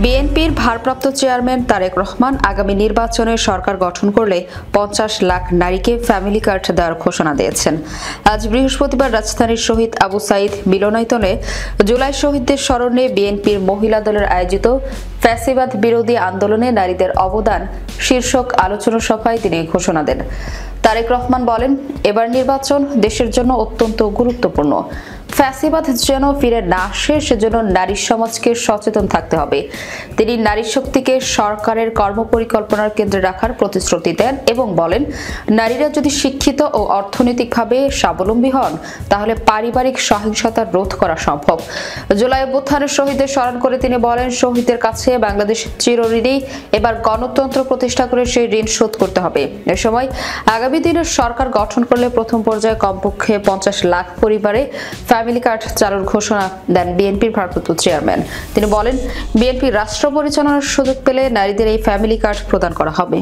বিএনপির ভারপ্রাপ্ত চেয়ারম্যান তারেক রহমান আগামী নির্বাচনে সরকার গঠন করলে ৫০ লাখ নারীকে ফ্যামিলি কার্ড দেওয়ার ঘোষণা দিয়েছেন। আজ বৃহস্পতিবার রাজধানীর শহীদ আবু সাঈদ মিলনায়তনে জুলাই শহীদদের স্মরণে বিএনপির মহিলা দলের আয়োজিত ফ্যাসিবাদ বিরোধী আন্দোলনে নারীদের অবদান শীর্ষক আলোচনা সভায় তিনি ঘোষণা দেন। তারেক রহমান বলেন, এবার নির্বাচন দেশের জন্য অত্যন্ত গুরুত্বপূর্ণ। ফ্যাসিবাদ যেন ফিরে না আসে সেজন্য নারী সমাজকে সচেতন থাকতে হবে। তিনি নারী শক্তিকে সরকারের কর্মপরিকল্পনার কেন্দ্রে রাখার প্রতিশ্রুতি দেন এবং বলেন, নারীরা যদি শিক্ষিত ও অর্থনৈতিকভাবে স্বাবলম্বী হন তাহলে পারিবারিক সহিংসতা রোধ করা সম্ভব। জুলাই অভ্যুত্থানের শহীদদের স্মরণ করে তিনি বলেন, শহীদদের কাছে বাংলাদেশ চিরঋণী। এবার গণতন্ত্র প্রতিষ্ঠা করে সেই ঋণ শোধ করতে হবে। এ সময় আগামী দিনের সরকার গঠন করলে প্রথম পর্যায়ে কমপক্ষে ৫০ লাখ পরিবারে ফ্যামিলি কার্ড চালুর ঘোষণা দেন বিএনপির ভারপ্রাপ্ত চেয়ারম্যান। তিনি বলেন, বিএনপি রাষ্ট্র পরিচালনার সুযোগ পেলে নারীদের এই ফ্যামিলি কার্ড প্রদান করা হবে।